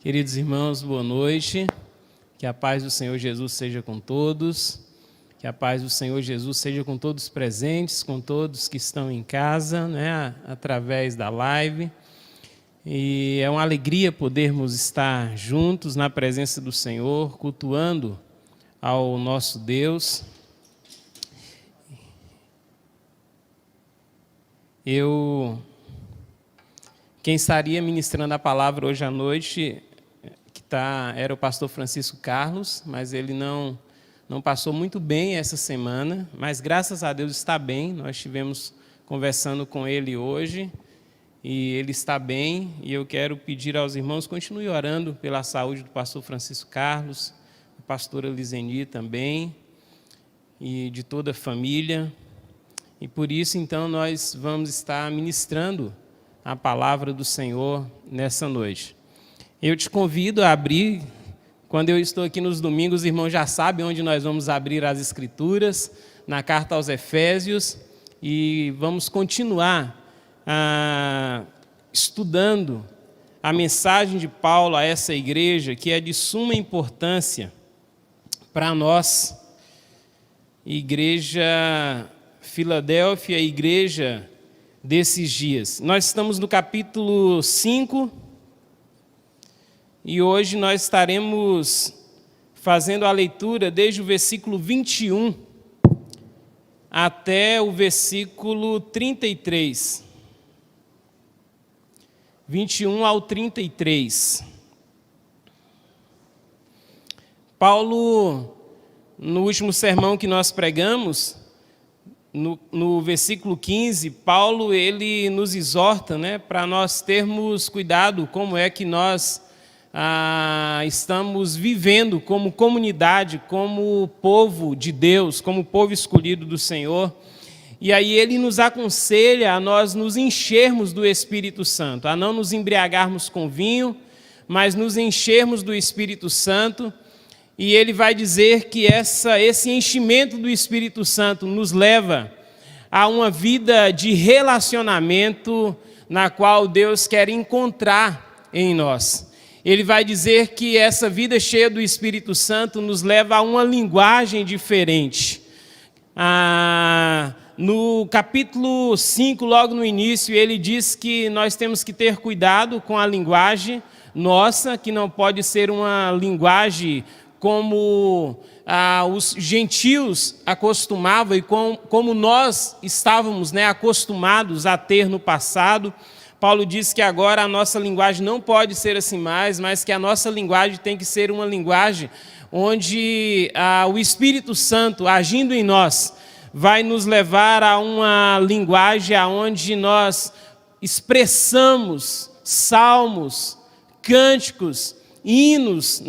Queridos irmãos, boa noite. Que a paz do Senhor Jesus seja com todos. Que a paz do Senhor Jesus seja com todos presentes, com todos que estão em casa, através da live. E é uma alegria podermos estar juntos na presença do Senhor, cultuando ao nosso Deus. Quem estaria ministrando a palavra hoje à noite era o pastor Francisco Carlos, mas ele não passou muito bem essa semana, mas graças a Deus está bem. Nós estivemos conversando com ele hoje e ele está bem, e eu quero pedir aos irmãos, continue orando pela saúde do pastor Francisco Carlos, a pastora Liseni também, e de toda a família. E por isso, então, nós vamos estar ministrando a palavra do Senhor nessa noite. Eu te convido a abrir, quando eu estou aqui nos domingos, os irmãos já sabem onde nós vamos abrir as Escrituras, na carta aos Efésios, e vamos continuar estudando a mensagem de Paulo a essa igreja, que é de suma importância para nós, Igreja Filadélfia, igreja desses dias. Nós estamos no capítulo 5, e hoje nós estaremos fazendo a leitura desde o versículo 21 até o versículo 33. 21 ao 33. Paulo, no último sermão que nós pregamos, no versículo 15, Paulo ele nos exorta, para nós termos cuidado como é que nós estamos vivendo como comunidade, como povo de Deus, como povo escolhido do Senhor. E aí ele nos aconselha a nós nos enchermos do Espírito Santo, a não nos embriagarmos com vinho, mas nos enchermos do Espírito Santo. E ele vai dizer que esse enchimento do Espírito Santo nos leva a uma vida de relacionamento na qual Deus quer encontrar em nós. Ele vai dizer que essa vida cheia do Espírito Santo nos leva a uma linguagem diferente. No capítulo 5, logo no início, ele diz que nós temos que ter cuidado com a linguagem nossa, que não pode ser uma linguagem como os gentios acostumavam e como nós estávamos acostumados a ter no passado. Paulo diz que agora a nossa linguagem não pode ser assim mais, mas que a nossa linguagem tem que ser uma linguagem onde o Espírito Santo, agindo em nós, vai nos levar a uma linguagem onde nós expressamos salmos, cânticos, hinos,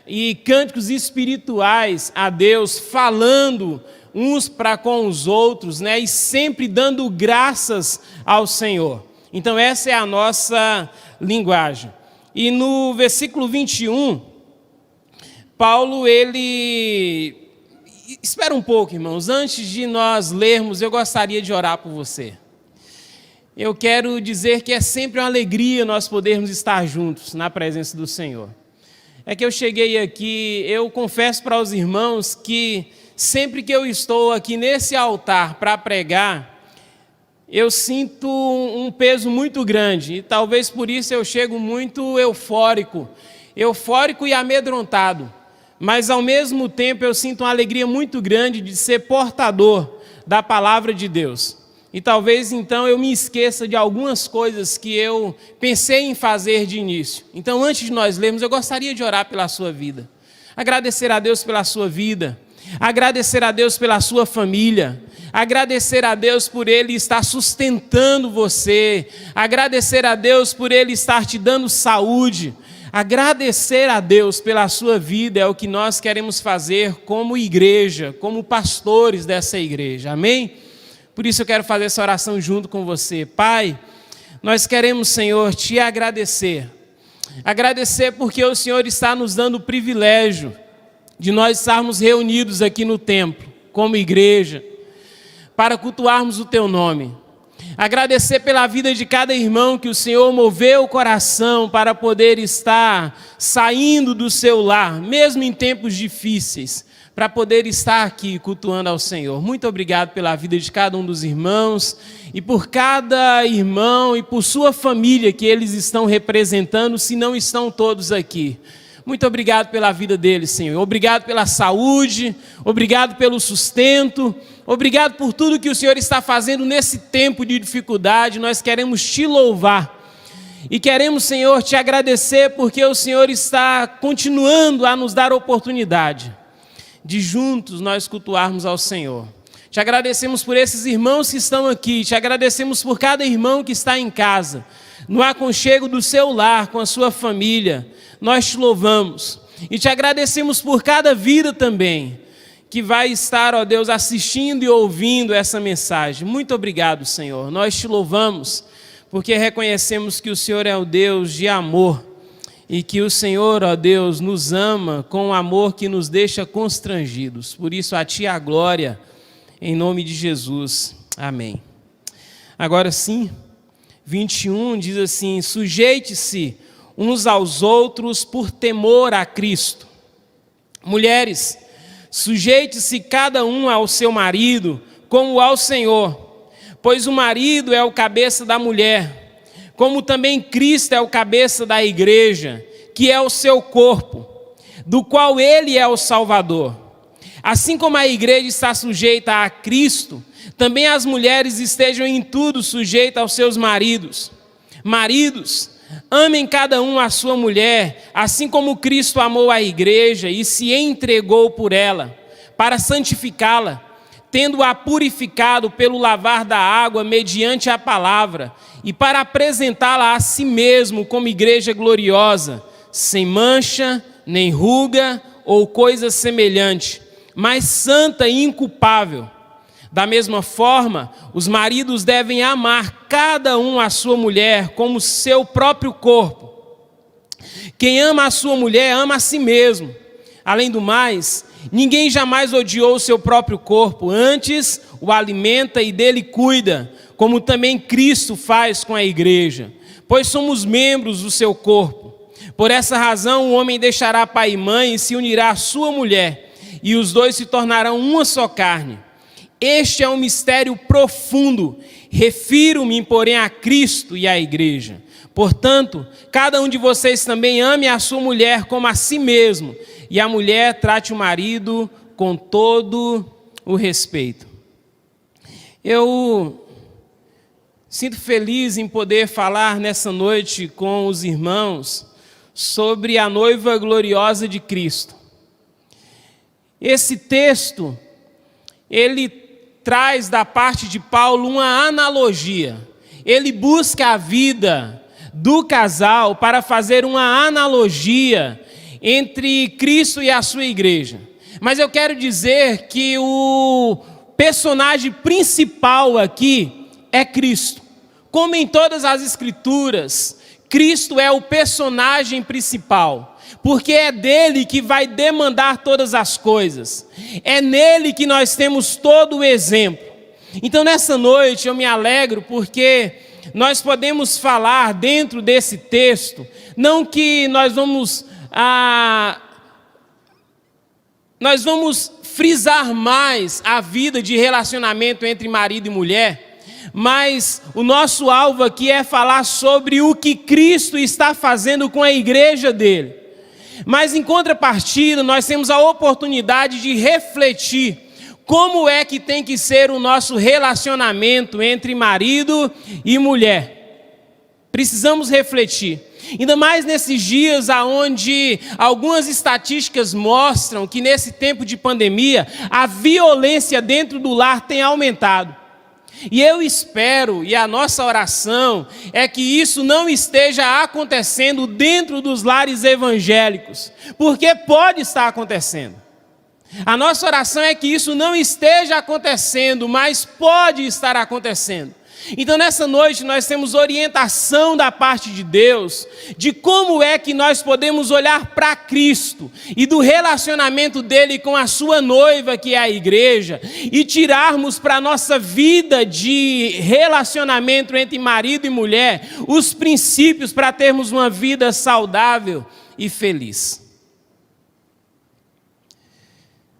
e cânticos espirituais a Deus, falando uns para com os outros, e sempre dando graças ao Senhor. Então essa é a nossa linguagem. E no versículo 21, Paulo, ele... Espera um pouco, irmãos, antes de nós lermos, eu gostaria de orar por você. Eu quero dizer que é sempre uma alegria nós podermos estar juntos na presença do Senhor. É que eu cheguei aqui, eu confesso para os irmãos que sempre que eu estou aqui nesse altar para pregar, eu sinto um peso muito grande, e talvez por isso eu chego muito eufórico e amedrontado, mas ao mesmo tempo eu sinto uma alegria muito grande de ser portador da palavra de Deus. E talvez então eu me esqueça de algumas coisas que eu pensei em fazer de início. Então, antes de nós lermos, eu gostaria de orar pela sua vida, agradecer a Deus pela sua vida, agradecer a Deus pela sua família, agradecer a Deus por Ele estar sustentando você, agradecer a Deus por Ele estar te dando saúde, agradecer a Deus pela sua vida é o que nós queremos fazer como igreja, como pastores dessa igreja, amém? Por isso eu quero fazer essa oração junto com você. Pai, nós queremos, Senhor, te agradecer porque o Senhor está nos dando o privilégio de nós estarmos reunidos aqui no templo, como igreja, para cultuarmos o Teu nome. Agradecer pela vida de cada irmão que o Senhor moveu o coração para poder estar saindo do seu lar, mesmo em tempos difíceis, para poder estar aqui cultuando ao Senhor. Muito obrigado pela vida de cada um dos irmãos e por cada irmão e por sua família que eles estão representando, se não estão todos aqui. Muito obrigado pela vida deles, Senhor. Obrigado pela saúde, obrigado pelo sustento, obrigado por tudo que o Senhor está fazendo nesse tempo de dificuldade. Nós queremos te louvar e queremos, Senhor, te agradecer porque o Senhor está continuando a nos dar oportunidade de juntos nós cultuarmos ao Senhor. Te agradecemos por esses irmãos que estão aqui, te agradecemos por cada irmão que está em casa, no aconchego do seu lar, com a sua família. Nós te louvamos e te agradecemos por cada vida também que vai estar, ó Deus, assistindo e ouvindo essa mensagem. Muito obrigado, Senhor. Nós te louvamos porque reconhecemos que o Senhor é o Deus de amor e que o Senhor, ó Deus, nos ama com um amor que nos deixa constrangidos. Por isso, a Ti a glória, em nome de Jesus. Amém. Agora sim, 21 diz assim: sujeite-se uns aos outros por temor a Cristo. Mulheres, sujeite-se cada um ao seu marido, como ao Senhor, pois o marido é o cabeça da mulher, como também Cristo é o cabeça da igreja, que é o seu corpo, do qual ele é o Salvador. Assim como a igreja está sujeita a Cristo, também as mulheres estejam em tudo sujeitas aos seus maridos. Maridos, amem cada um a sua mulher, assim como Cristo amou a igreja e se entregou por ela, para santificá-la, tendo-a purificado pelo lavar da água mediante a palavra, e para apresentá-la a si mesmo como igreja gloriosa, sem mancha, nem ruga ou coisa semelhante, mas santa e inculpável. Da mesma forma, os maridos devem amar cada um a sua mulher como seu próprio corpo. Quem ama a sua mulher, ama a si mesmo. Além do mais, ninguém jamais odiou o seu próprio corpo, antes o alimenta e dele cuida, como também Cristo faz com a igreja, pois somos membros do seu corpo. Por essa razão, o homem deixará pai e mãe e se unirá à sua mulher, e os dois se tornarão uma só carne. Este é um mistério profundo, refiro-me, porém, a Cristo e à igreja. Portanto, cada um de vocês também ame a sua mulher como a si mesmo, e a mulher trate o marido com todo o respeito. Eu sinto feliz em poder falar nessa noite com os irmãos sobre a noiva gloriosa de Cristo. Esse texto, ele traz da parte de Paulo uma analogia. Ele busca a vida do casal para fazer uma analogia entre Cristo e a sua igreja. Mas eu quero dizer que o personagem principal aqui é Cristo. Como em todas as Escrituras, Cristo é o personagem principal, porque é dele que vai demandar todas as coisas. É nele que nós temos todo o exemplo. Então, nessa noite, eu me alegro porque nós podemos falar dentro desse texto, não que nós vamos frisar mais a vida de relacionamento entre marido e mulher, mas o nosso alvo aqui é falar sobre o que Cristo está fazendo com a igreja dele. Mas em contrapartida, nós temos a oportunidade de refletir como é que tem que ser o nosso relacionamento entre marido e mulher. Precisamos refletir. Ainda mais nesses dias onde algumas estatísticas mostram que nesse tempo de pandemia, a violência dentro do lar tem aumentado. E eu espero, e a nossa oração, é que isso não esteja acontecendo dentro dos lares evangélicos, porque pode estar acontecendo. A nossa oração é que isso não esteja acontecendo, mas pode estar acontecendo. Então, nessa noite, nós temos orientação da parte de Deus de como é que nós podemos olhar para Cristo e do relacionamento dele com a sua noiva, que é a igreja, e tirarmos para a nossa vida de relacionamento entre marido e mulher os princípios para termos uma vida saudável e feliz.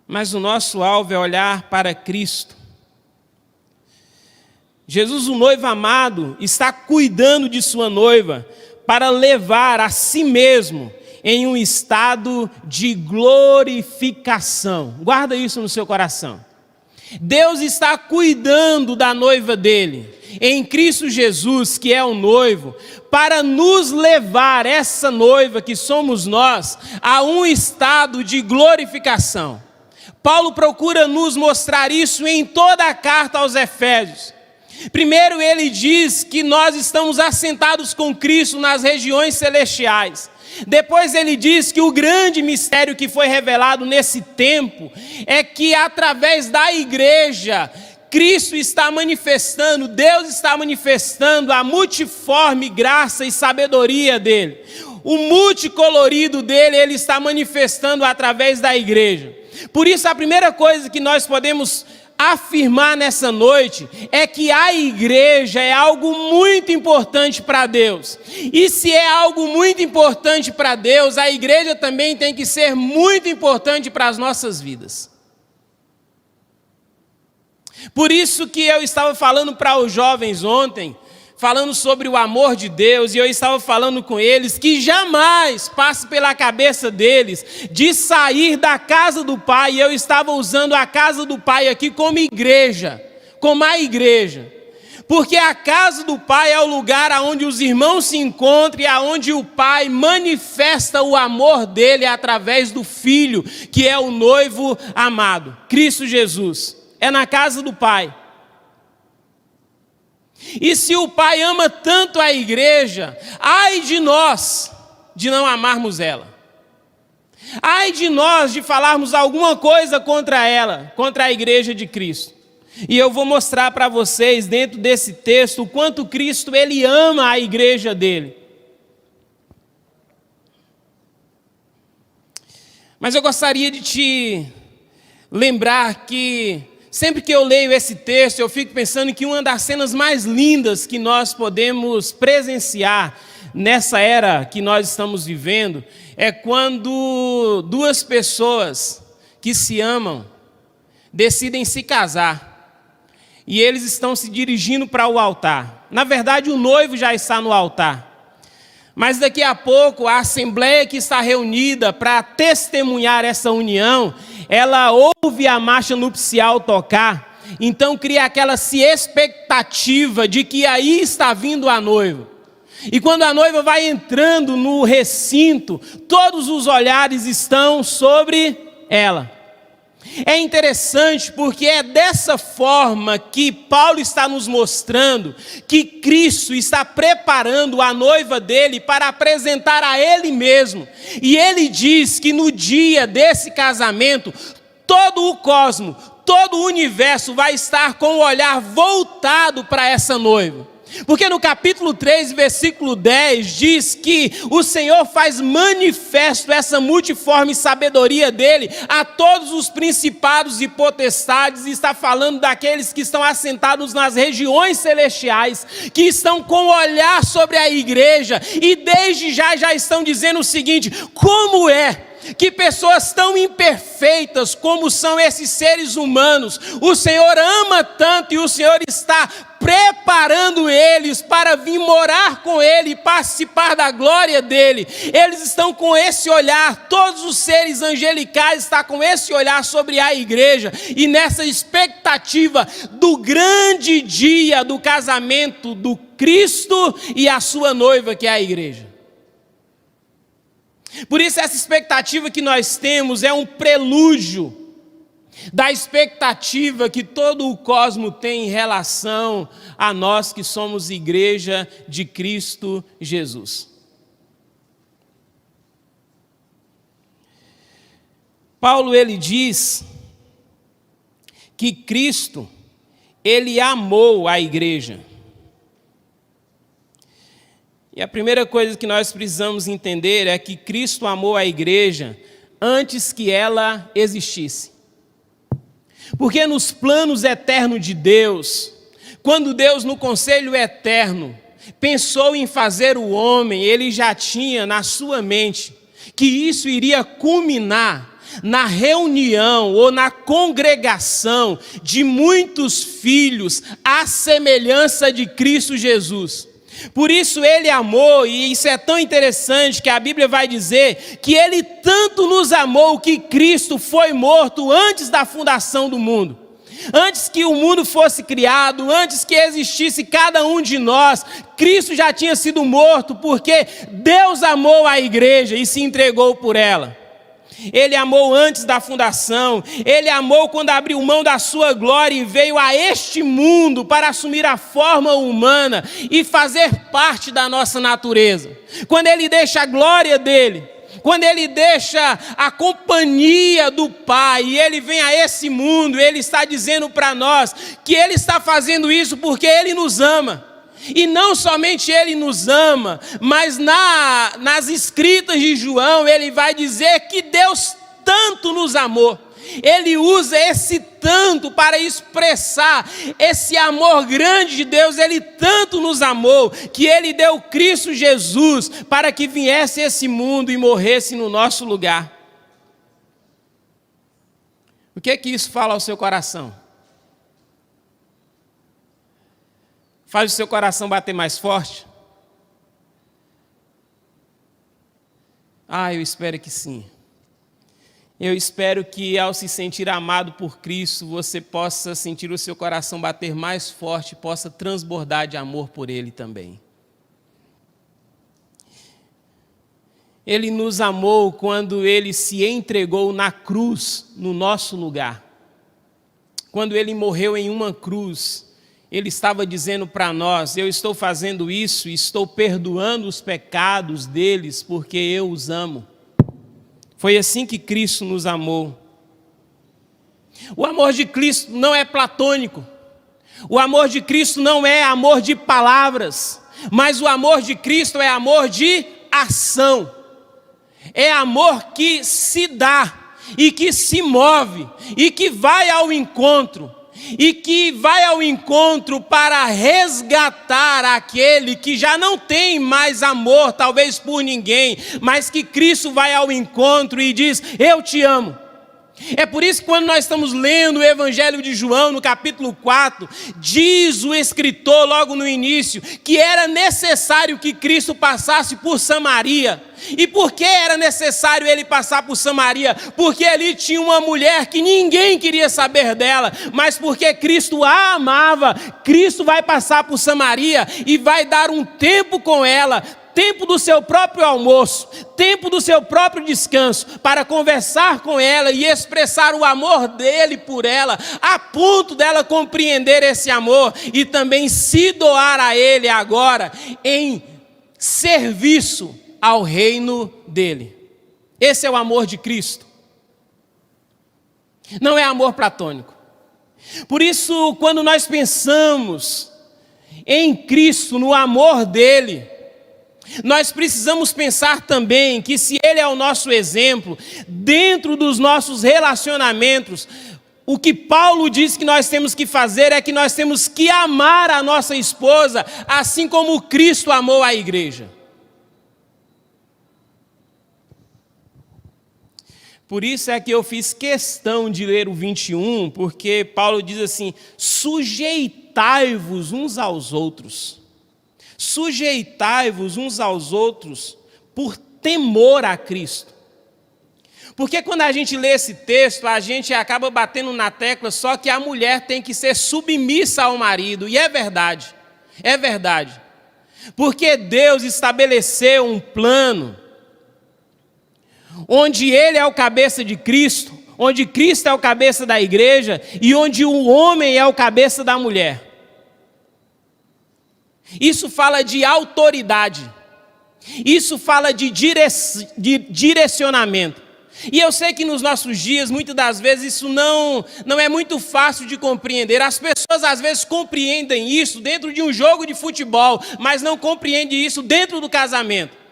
Mas o nosso alvo é olhar para Cristo. Jesus, o noivo amado, está cuidando de sua noiva para levar a si mesmo em um estado de glorificação. Guarda isso no seu coração. Deus está cuidando da noiva dele, em Cristo Jesus, que é o noivo, para nos levar, essa noiva que somos nós, a um estado de glorificação. Paulo procura nos mostrar isso em toda a carta aos Efésios. Primeiro ele diz que nós estamos assentados com Cristo nas regiões celestiais. Depois ele diz que o grande mistério que foi revelado nesse tempo é que através da igreja, Cristo está manifestando, Deus está manifestando a multiforme graça e sabedoria dele. O multicolorido dele, ele está manifestando através da igreja. Por isso a primeira coisa que nós podemos afirmar nessa noite é que a igreja é algo muito importante para Deus. E se é algo muito importante para Deus, a igreja também tem que ser muito importante para as nossas vidas. Por isso que eu estava falando para os jovens ontem, falando sobre o amor de Deus, e eu estava falando com eles que jamais passe pela cabeça deles de sair da casa do Pai, e eu estava usando a casa do Pai aqui como igreja, como a igreja, porque a casa do Pai é o lugar onde os irmãos se encontram e onde o Pai manifesta o amor dele através do Filho, que é o noivo amado, Cristo Jesus, é na casa do Pai. E se o Pai ama tanto a igreja, ai de nós de não amarmos ela. Ai de nós de falarmos alguma coisa contra ela, contra a igreja de Cristo. E eu vou mostrar para vocês dentro desse texto o quanto Cristo ele ama a igreja dele. Mas eu gostaria de te lembrar que sempre que eu leio esse texto, eu fico pensando que uma das cenas mais lindas que nós podemos presenciar nessa era que nós estamos vivendo é quando duas pessoas que se amam decidem se casar e eles estão se dirigindo para o altar. Na verdade, o noivo já está no altar. Mas daqui a pouco, a assembleia que está reunida para testemunhar essa união, ela ouve a marcha nupcial tocar, então cria aquela expectativa de que aí está vindo a noiva. E quando a noiva vai entrando no recinto, todos os olhares estão sobre ela. É interessante porque é dessa forma que Paulo está nos mostrando que Cristo está preparando a noiva dele para apresentar a ele mesmo. E ele diz que no dia desse casamento, todo o cosmo, todo o universo vai estar com o olhar voltado para essa noiva. Porque no capítulo 3, versículo 10, diz que o Senhor faz manifesto essa multiforme sabedoria dele a todos os principados e potestades, e está falando daqueles que estão assentados nas regiões celestiais, que estão com o olhar sobre a igreja, e desde já estão dizendo o seguinte: como é que pessoas tão imperfeitas como são esses seres humanos, o Senhor ama tanto e o Senhor está preparando eles para vir morar com Ele e participar da glória dEle. Eles estão com esse olhar, todos os seres angelicais estão com esse olhar sobre a igreja e nessa expectativa do grande dia do casamento do Cristo e a sua noiva, que é a igreja. Por isso essa expectativa que nós temos é um prelúdio da expectativa que todo o cosmo tem em relação a nós que somos igreja de Cristo Jesus. Paulo ele diz que Cristo ele amou a igreja. E a primeira coisa que nós precisamos entender é que Cristo amou a igreja antes que ela existisse. Porque nos planos eternos de Deus, quando Deus no conselho eterno pensou em fazer o homem, ele já tinha na sua mente que isso iria culminar na reunião ou na congregação de muitos filhos à semelhança de Cristo Jesus. Por isso ele amou, e isso é tão interessante que a Bíblia vai dizer que ele tanto nos amou que Cristo foi morto antes da fundação do mundo. Antes que o mundo fosse criado, antes que existisse cada um de nós, Cristo já tinha sido morto, porque Deus amou a igreja e se entregou por ela. Ele amou antes da fundação, ele amou quando abriu mão da sua glória e veio a este mundo para assumir a forma humana e fazer parte da nossa natureza. Quando ele deixa a glória dele, quando ele deixa a companhia do Pai e ele vem a esse mundo, ele está dizendo para nós que ele está fazendo isso porque ele nos ama. E não somente ele nos ama, mas nas escritas de João ele vai dizer que Deus tanto nos amou. Ele usa esse tanto para expressar esse amor grande de Deus. Ele tanto nos amou que ele deu Cristo Jesus para que viesse a esse mundo e morresse no nosso lugar. O que é que isso fala ao seu coração? Faz o seu coração bater mais forte? Eu espero que sim. Eu espero que ao se sentir amado por Cristo, você possa sentir o seu coração bater mais forte e possa transbordar de amor por Ele também. Ele nos amou quando Ele se entregou na cruz, no nosso lugar. Quando Ele morreu em uma cruz, Ele estava dizendo para nós: eu estou fazendo isso, estou perdoando os pecados deles, porque eu os amo. Foi assim que Cristo nos amou. O amor de Cristo não é platônico. O amor de Cristo não é amor de palavras, mas o amor de Cristo é amor de ação. É amor que se dá e que se move e que vai ao encontro. E que vai ao encontro para resgatar aquele que já não tem mais amor, talvez por ninguém, mas que Cristo vai ao encontro e diz: eu te amo. É por isso que quando nós estamos lendo o Evangelho de João, no capítulo 4, diz o escritor logo no início que era necessário que Cristo passasse por Samaria. E por que era necessário ele passar por Samaria? Porque ali tinha uma mulher que ninguém queria saber dela, mas porque Cristo a amava, Cristo vai passar por Samaria e vai dar um tempo com ela, tempo do seu próprio almoço, tempo do seu próprio descanso, para conversar com ela e expressar o amor dele por ela, a ponto dela compreender esse amor e também se doar a ele agora em serviço ao reino dele. Esse é o amor de Cristo. Não é amor platônico. Por isso, quando nós pensamos em Cristo, no amor dele, nós precisamos pensar também que se ele é o nosso exemplo, dentro dos nossos relacionamentos, o que Paulo diz que nós temos que fazer é que nós temos que amar a nossa esposa, assim como Cristo amou a igreja. Por isso é que eu fiz questão de ler o 21, porque Paulo diz assim: sujeitai-vos uns aos outros. Sujeitai-vos uns aos outros por temor a Cristo. Porque quando a gente lê esse texto, a gente acaba batendo na tecla só que a mulher tem que ser submissa ao marido. E é verdade, é verdade. Porque Deus estabeleceu um plano onde Ele é o cabeça de Cristo, onde Cristo é o cabeça da igreja e onde o homem é o cabeça da mulher. Isso fala de autoridade, isso fala de direcionamento. E eu sei que nos nossos dias, muitas das vezes, isso não é muito fácil de compreender. As pessoas, às vezes, compreendem isso dentro de um jogo de futebol, mas não compreendem isso dentro do casamento.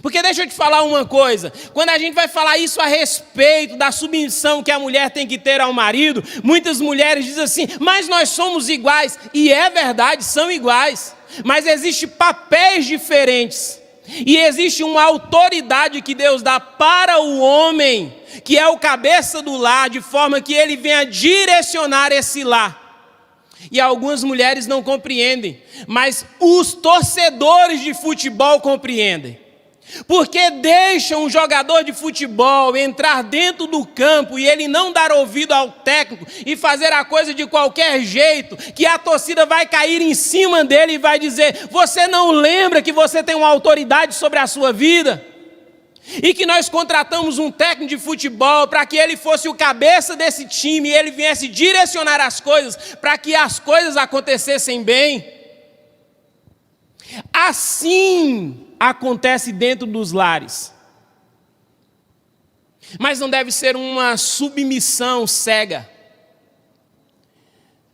Porque deixa eu te falar uma coisa, quando a gente vai falar isso a respeito da submissão que a mulher tem que ter ao marido, muitas mulheres dizem assim, mas nós somos iguais. E é verdade, são iguais, mas existem papéis diferentes. E existe uma autoridade que Deus dá para o homem, que é o cabeça do lar, de forma que ele venha direcionar esse lar. E algumas mulheres não compreendem, mas os torcedores de futebol compreendem. Porque deixam um jogador de futebol entrar dentro do campo e ele não dar ouvido ao técnico e fazer a coisa de qualquer jeito, que a torcida vai cair em cima dele e vai dizer, você não lembra que você tem uma autoridade sobre a sua vida? E que nós contratamos um técnico de futebol para que ele fosse o cabeça desse time e ele viesse direcionar as coisas para que as coisas acontecessem bem. Assim acontece dentro dos lares. Mas não deve ser uma submissão cega.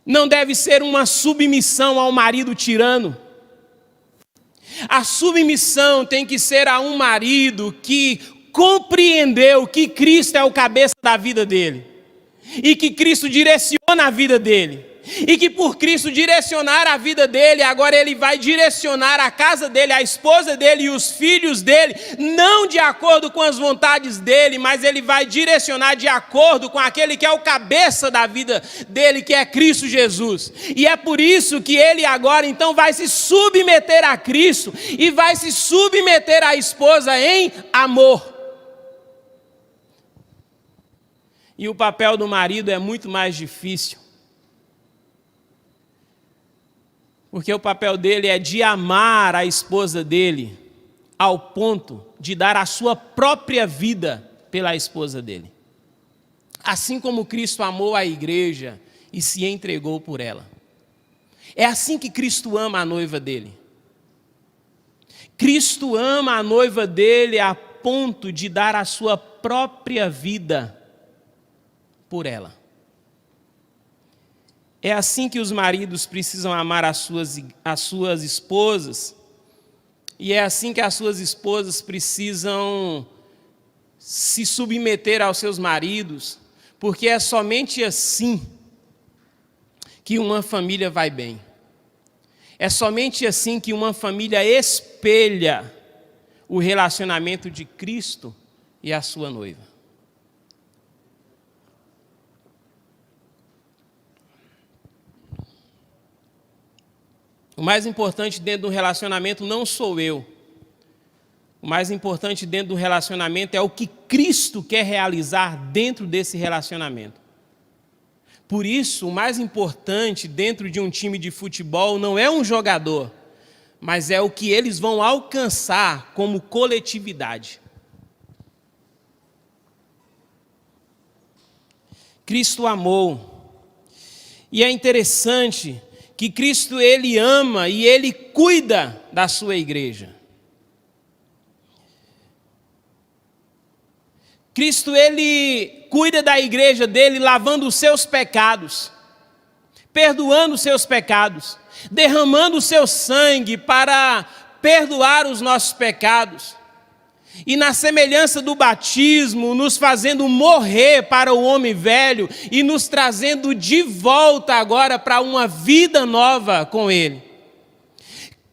Não deve ser uma submissão ao marido tirano. A submissão tem que ser a um marido que compreendeu que Cristo é o cabeça da vida dele. E que Cristo direciona a vida dele. E que por Cristo direcionar a vida dele, agora ele vai direcionar a casa dele, a esposa dele e os filhos dele, não de acordo com as vontades dele, mas ele vai direcionar de acordo com aquele que é o cabeça da vida dele, que é Cristo Jesus. E é por isso que ele agora então vai se submeter a Cristo e vai se submeter à esposa em amor. E o papel do marido é muito mais difícil. Porque o papel dele é de amar a esposa dele ao ponto de dar a sua própria vida pela esposa dele. Assim como Cristo amou a igreja e se entregou por ela. É assim que Cristo ama a noiva dele. Cristo ama a noiva dele a ponto de dar a sua própria vida por ela. É assim que os maridos precisam amar as suas esposas, e é assim que as suas esposas precisam se submeter aos seus maridos, porque é somente assim que uma família vai bem. É somente assim que uma família espelha o relacionamento de Cristo e a sua noiva. O mais importante dentro do relacionamento não sou eu. O mais importante dentro do relacionamento é o que Cristo quer realizar dentro desse relacionamento. Por isso, o mais importante dentro de um time de futebol não é um jogador, mas é o que eles vão alcançar como coletividade. Cristo amou. E é interessante que Cristo, ele ama e ele cuida da sua igreja. Cristo, ele cuida da igreja dele lavando os seus pecados, perdoando os seus pecados, derramando o seu sangue para perdoar os nossos pecados. E na semelhança do batismo, nos fazendo morrer para o homem velho e nos trazendo de volta agora para uma vida nova com Ele.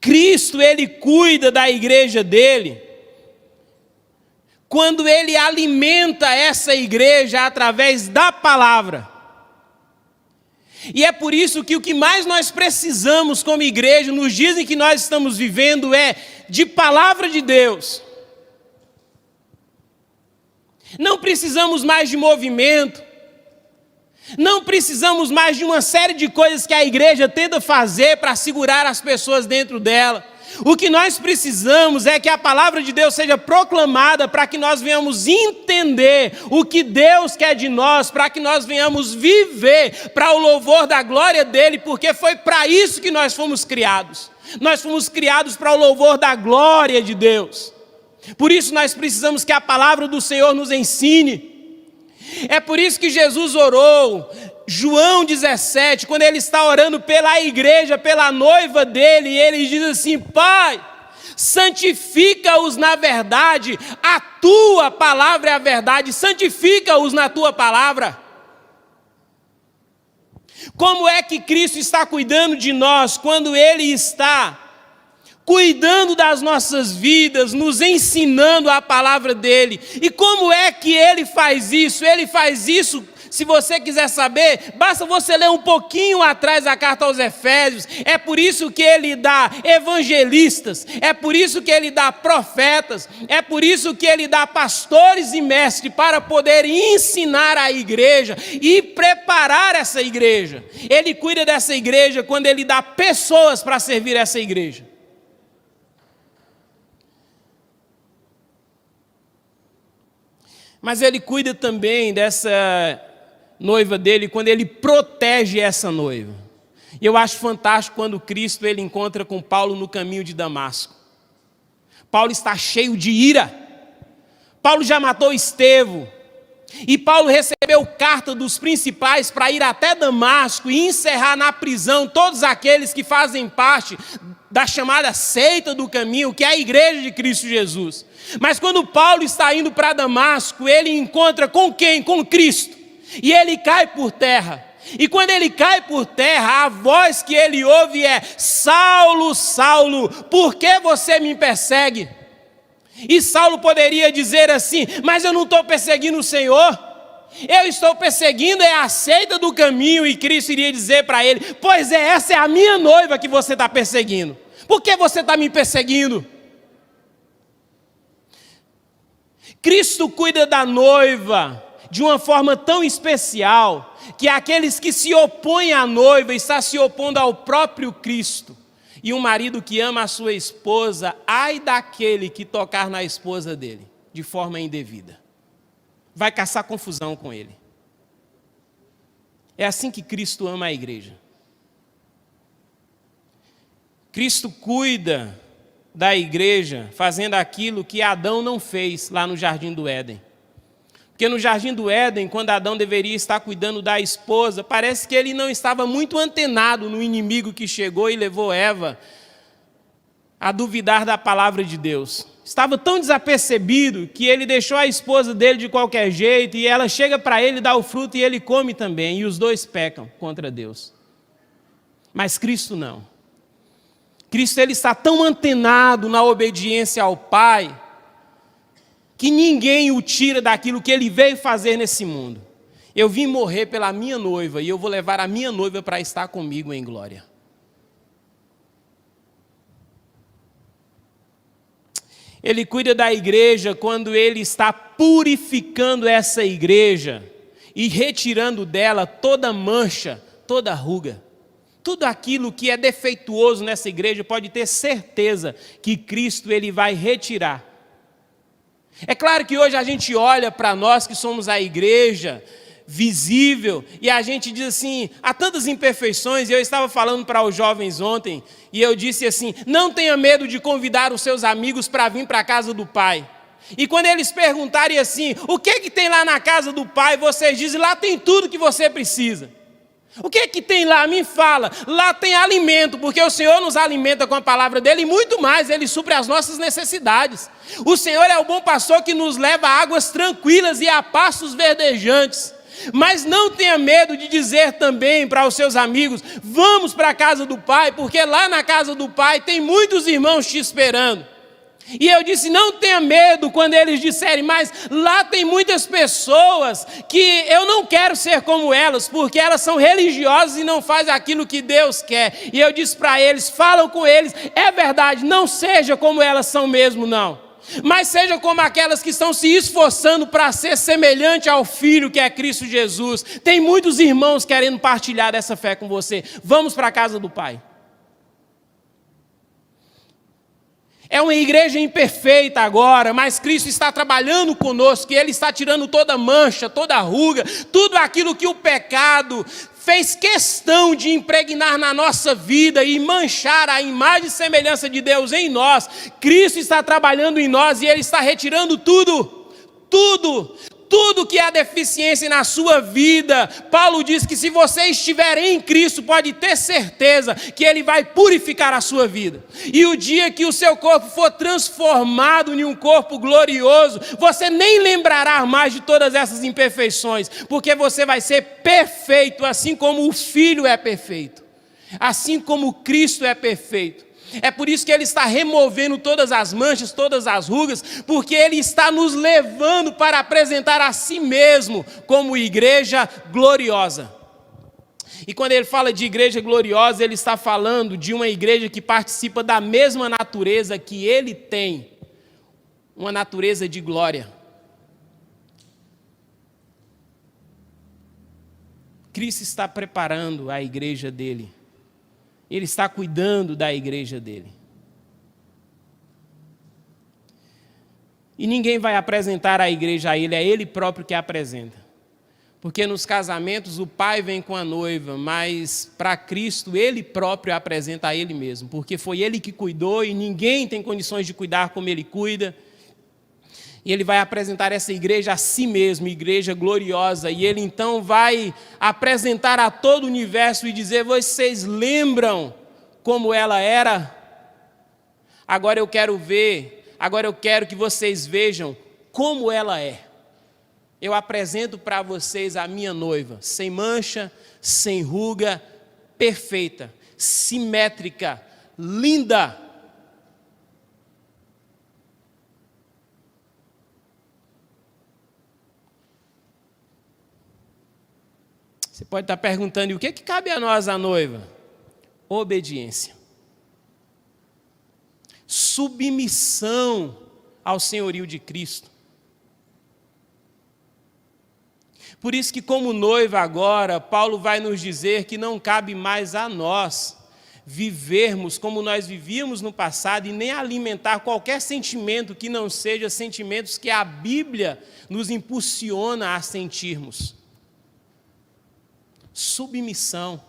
Cristo, Ele cuida da igreja dele, quando Ele alimenta essa igreja através da palavra. E é por isso que o que mais nós precisamos como igreja, nos dias em que nós estamos vivendo, é de palavra de Deus. Não precisamos mais de movimento, não precisamos mais de uma série de coisas que a igreja tenta fazer para segurar as pessoas dentro dela. O que nós precisamos é que a palavra de Deus seja proclamada para que nós venhamos entender o que Deus quer de nós, para que nós venhamos viver para o louvor da glória dele, porque foi para isso que nós fomos criados. Nós fomos criados para o louvor da glória de Deus. Por isso nós precisamos que a palavra do Senhor nos ensine. É por isso que Jesus orou, João 17, quando ele está orando pela igreja, pela noiva dele, e ele diz assim: Pai, santifica-os na verdade, a tua palavra é a verdade, santifica-os na tua palavra. Como é que Cristo está cuidando de nós quando Ele está cuidando das nossas vidas, nos ensinando a palavra dEle? E como é que Ele faz isso? Ele faz isso, se você quiser saber, basta você ler um pouquinho atrás da carta aos Efésios. É por isso que Ele dá evangelistas, é por isso que Ele dá profetas, é por isso que Ele dá pastores e mestres para poder ensinar a igreja e preparar essa igreja. Ele cuida dessa igreja quando Ele dá pessoas para servir essa igreja. Mas Ele cuida também dessa noiva dele quando Ele protege essa noiva. E eu acho fantástico quando Cristo ele encontra com Paulo no caminho de Damasco. Paulo está cheio de ira. Paulo já matou Estevão. E Paulo recebeu carta dos principais para ir até Damasco e encerrar na prisão todos aqueles que fazem parte da chamada seita do caminho, que é a igreja de Cristo Jesus. Mas quando Paulo está indo para Damasco, ele encontra com quem? Com Cristo. E ele cai por terra. E quando ele cai por terra, a voz que ele ouve é: Saulo, Saulo, por que você me persegue? E Saulo poderia dizer assim: mas eu não estou perseguindo o Senhor, eu estou perseguindo a seita do caminho. E Cristo iria dizer para ele: pois é, essa é a minha noiva que você está perseguindo. Por que você está me perseguindo? Cristo cuida da noiva de uma forma tão especial, que aqueles que se opõem à noiva estão se opondo ao próprio Cristo. E um marido que ama a sua esposa, ai daquele que tocar na esposa dele de forma indevida, vai caçar confusão com ele. É assim que Cristo ama a igreja. Cristo cuida da igreja fazendo aquilo que Adão não fez lá no Jardim do Éden. Porque no Jardim do Éden, quando Adão deveria estar cuidando da esposa, parece que ele não estava muito antenado no inimigo que chegou e levou Eva a duvidar da palavra de Deus. Estava tão desapercebido que ele deixou a esposa dele de qualquer jeito, e ela chega para ele, dá o fruto e ele come também, e os dois pecam contra Deus. Mas Cristo não. Cristo ele está tão antenado na obediência ao Pai, que ninguém o tira daquilo que ele veio fazer nesse mundo. Eu vim morrer pela minha noiva, e eu vou levar a minha noiva para estar comigo em glória. Ele cuida da igreja quando ele está purificando essa igreja e retirando dela toda mancha, toda ruga. Tudo aquilo que é defeituoso nessa igreja, pode ter certeza que Cristo ele vai retirar. É claro que hoje a gente olha para nós que somos a igreja visível e a gente diz assim, há tantas imperfeições. E eu estava falando para os jovens ontem e eu disse assim: não tenha medo de convidar os seus amigos para vir para a casa do Pai. E quando eles perguntarem assim, o que tem lá na casa do Pai, vocês dizem: lá tem tudo que você precisa. O que tem lá? Me fala. Lá tem alimento, porque o Senhor nos alimenta com a palavra dEle e muito mais, Ele supre as nossas necessidades. O Senhor é o bom pastor que nos leva a águas tranquilas e a pastos verdejantes. Mas não tenha medo de dizer também para os seus amigos: vamos para a casa do Pai, porque lá na casa do Pai tem muitos irmãos te esperando. E eu disse: não tenha medo quando eles disserem, mas lá tem muitas pessoas que eu não quero ser como elas, porque elas são religiosas e não fazem aquilo que Deus quer. E eu disse para eles: falam com eles, é verdade, não seja como elas são mesmo não, mas seja como aquelas que estão se esforçando para ser semelhante ao Filho que é Cristo Jesus. Tem muitos irmãos querendo partilhar dessa fé com você. Vamos para a casa do Pai. É uma igreja imperfeita agora, mas Cristo está trabalhando conosco, e Ele está tirando toda mancha, toda ruga, tudo aquilo que o pecado fez questão de impregnar na nossa vida e manchar a imagem e semelhança de Deus em nós. Cristo está trabalhando em nós e Ele está retirando tudo que há deficiência na sua vida. Paulo diz que se você estiver em Cristo, pode ter certeza que Ele vai purificar a sua vida. E o dia que o seu corpo for transformado em um corpo glorioso, você nem lembrará mais de todas essas imperfeições, porque você vai ser perfeito, assim como o Filho é perfeito, assim como Cristo é perfeito. É por isso que Ele está removendo todas as manchas, todas as rugas, porque Ele está nos levando para apresentar a si mesmo como igreja gloriosa. E quando Ele fala de igreja gloriosa, Ele está falando de uma igreja que participa da mesma natureza que Ele tem, uma natureza de glória. Cristo está preparando a igreja dele. Ele está cuidando da igreja dele. E ninguém vai apresentar a igreja a ele, é ele próprio que a apresenta. Porque nos casamentos o pai vem com a noiva, mas para Cristo ele próprio apresenta a ele mesmo. Porque foi ele que cuidou e ninguém tem condições de cuidar como ele cuida. E ele vai apresentar essa igreja a si mesmo, igreja gloriosa. E ele então vai apresentar a todo o universo e dizer: vocês lembram como ela era? Agora eu quero que vocês vejam como ela é. Eu apresento para vocês a minha noiva, sem mancha, sem ruga, perfeita, simétrica, linda. Você pode estar perguntando: e o que cabe a nós, a noiva? Obediência. Submissão ao senhorio de Cristo. Por isso que, como noiva agora, Paulo vai nos dizer que não cabe mais a nós vivermos como nós vivíamos no passado e nem alimentar qualquer sentimento que não seja sentimentos que a Bíblia nos impulsiona a sentirmos. Submissão,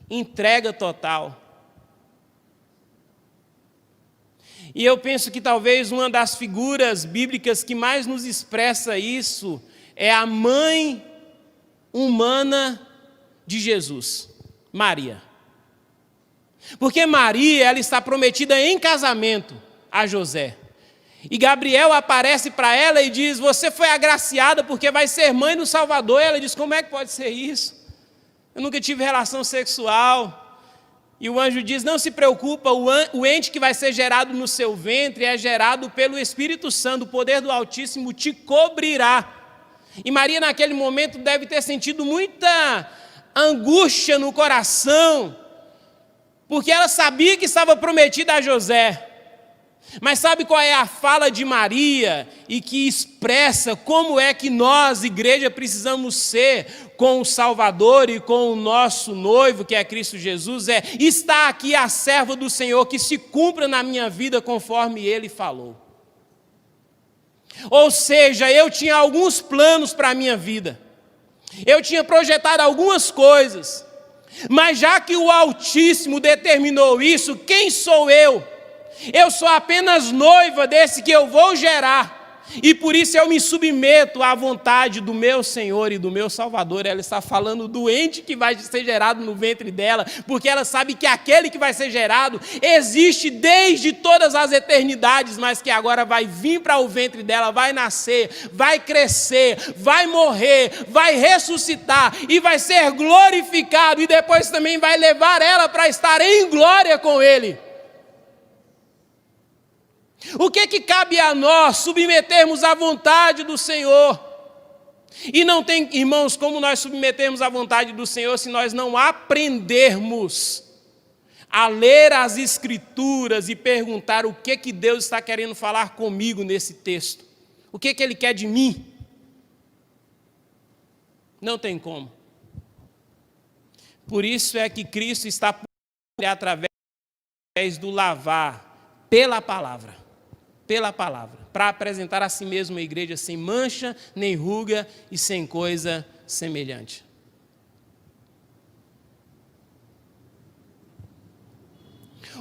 entrega total. E eu penso que talvez uma das figuras bíblicas que mais nos expressa isso é a mãe humana de Jesus, Maria. Porque Maria, ela está prometida em casamento a José. E Gabriel aparece para ela e diz: você foi agraciada porque vai ser mãe do Salvador. E ela diz: como é que pode ser isso? Eu nunca tive relação sexual. E o anjo diz: não se preocupa, o ente que vai ser gerado no seu ventre é gerado pelo Espírito Santo, o poder do Altíssimo te cobrirá. E Maria naquele momento deve ter sentido muita angústia no coração, porque ela sabia que estava prometida a José. Mas sabe qual é a fala de Maria e que expressa como é que nós, igreja, precisamos ser com o Salvador e com o nosso noivo, que é Cristo Jesus? Está aqui a serva do Senhor, que se cumpra na minha vida conforme Ele falou. Ou seja, eu tinha alguns planos para a minha vida, eu tinha projetado algumas coisas, mas já que o Altíssimo determinou isso, quem sou eu? Eu sou apenas noiva desse que eu vou gerar. E por isso eu me submeto à vontade do meu Senhor e do meu Salvador. Ela está falando do ente que vai ser gerado no ventre dela, porque ela sabe que aquele que vai ser gerado existe desde todas as eternidades, mas que agora vai vir para o ventre dela, vai nascer, vai crescer, vai morrer, vai ressuscitar e vai ser glorificado, e depois também vai levar ela para estar em glória com Ele. O que cabe a nós? Submetermos à vontade do Senhor. E não tem, irmãos, como nós submetermos à vontade do Senhor se nós não aprendermos a ler as Escrituras e perguntar o que Deus está querendo falar comigo nesse texto. O que Ele quer de mim? Não tem como. Por isso é que Cristo está através do lavar pela palavra, para apresentar a si mesmo uma igreja sem mancha, nem ruga e sem coisa semelhante.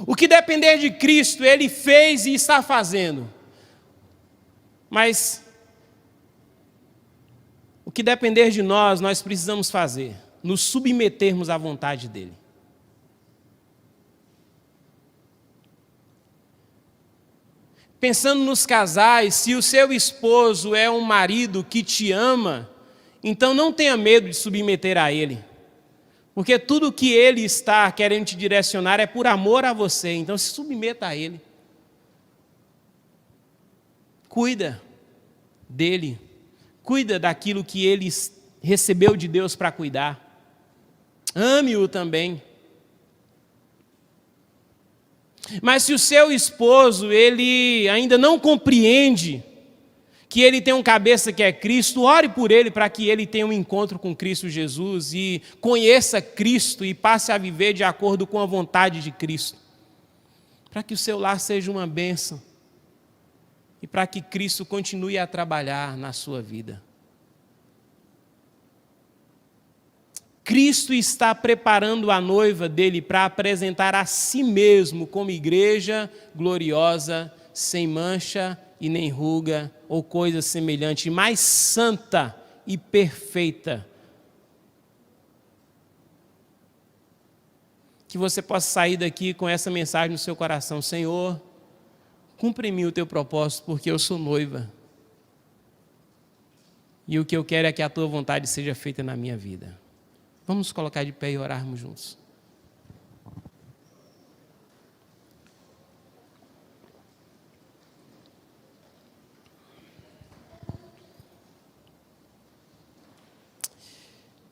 O que depender de Cristo, Ele fez e está fazendo. Mas o que depender de nós, nós precisamos fazer, nos submetermos à vontade dEle. Pensando nos casais, se o seu esposo é um marido que te ama, então não tenha medo de submeter a ele. Porque tudo que ele está querendo te direcionar é por amor a você, então se submeta a ele. Cuida dele, cuida daquilo que ele recebeu de Deus para cuidar. Ame-o também. Mas se o seu esposo, ele ainda não compreende que ele tem um cabeça que é Cristo, ore por ele para que ele tenha um encontro com Cristo Jesus e conheça Cristo e passe a viver de acordo com a vontade de Cristo. Para que o seu lar seja uma bênção e para que Cristo continue a trabalhar na sua vida. Cristo está preparando a noiva dele para apresentar a si mesmo como igreja gloriosa, sem mancha e nem ruga ou coisa semelhante, mais santa e perfeita. Que você possa sair daqui com essa mensagem no seu coração: Senhor, cumpre em mim o teu propósito, porque eu sou noiva. E o que eu quero é que a tua vontade seja feita na minha vida. Vamos nos colocar de pé e orarmos juntos.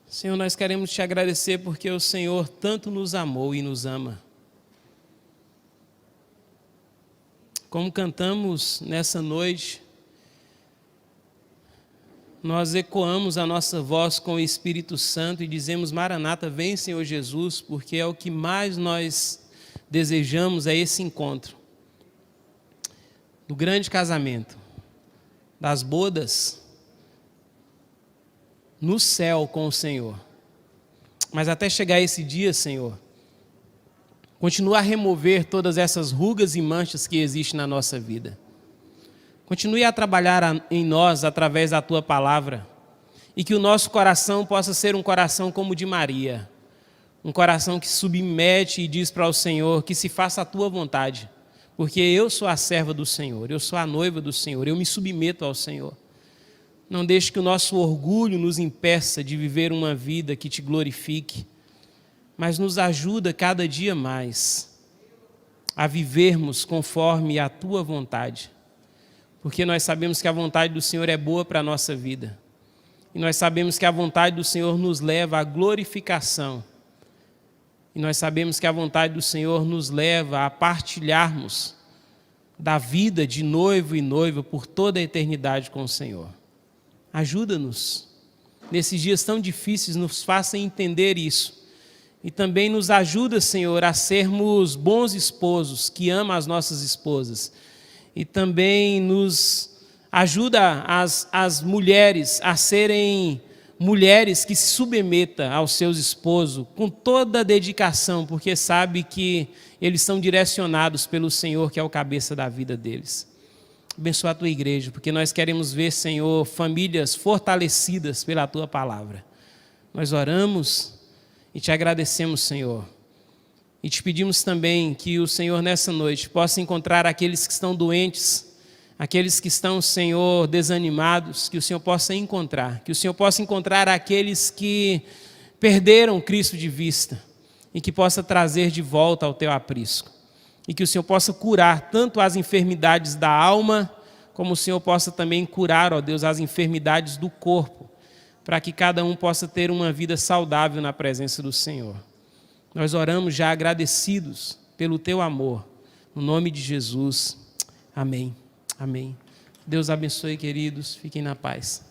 Senhor, nós queremos te agradecer porque o Senhor tanto nos amou e nos ama. Como cantamos nessa noite, nós ecoamos a nossa voz com o Espírito Santo e dizemos: Maranata, vem, Senhor Jesus, porque é o que mais nós desejamos, é esse encontro do grande casamento, das bodas no céu com o Senhor. Mas até chegar esse dia, Senhor, continua a remover todas essas rugas e manchas que existem na nossa vida. Continue a trabalhar em nós através da Tua palavra e que o nosso coração possa ser um coração como o de Maria, um coração que submete e diz para o Senhor que se faça a Tua vontade, porque eu sou a serva do Senhor, eu sou a noiva do Senhor, eu me submeto ao Senhor. Não deixe que o nosso orgulho nos impeça de viver uma vida que Te glorifique, mas nos ajuda cada dia mais a vivermos conforme a Tua vontade. Porque nós sabemos que a vontade do Senhor é boa para a nossa vida. E nós sabemos que a vontade do Senhor nos leva à glorificação. E nós sabemos que a vontade do Senhor nos leva a partilharmos da vida de noivo e noiva por toda a eternidade com o Senhor. Ajuda-nos. Nesses dias tão difíceis, nos faça entender isso. E também nos ajuda, Senhor, a sermos bons esposos que amam as nossas esposas. E também nos ajuda as mulheres a serem mulheres que se submetam aos seus esposos com toda a dedicação, porque sabe que eles são direcionados pelo Senhor, que é o cabeça da vida deles. Abençoa a Tua igreja, porque nós queremos ver, Senhor, famílias fortalecidas pela Tua palavra. Nós oramos e Te agradecemos, Senhor. E Te pedimos também que o Senhor, nessa noite, possa encontrar aqueles que estão doentes, aqueles que estão, Senhor, desanimados, que o Senhor possa encontrar. Que o Senhor possa encontrar aqueles que perderam Cristo de vista e que possa trazer de volta ao Teu aprisco. E que o Senhor possa curar tanto as enfermidades da alma, como o Senhor possa também curar, ó Deus, as enfermidades do corpo, para que cada um possa ter uma vida saudável na presença do Senhor. Nós oramos já agradecidos pelo Teu amor. No nome de Jesus. Amém. Amém. Deus abençoe, queridos. Fiquem na paz.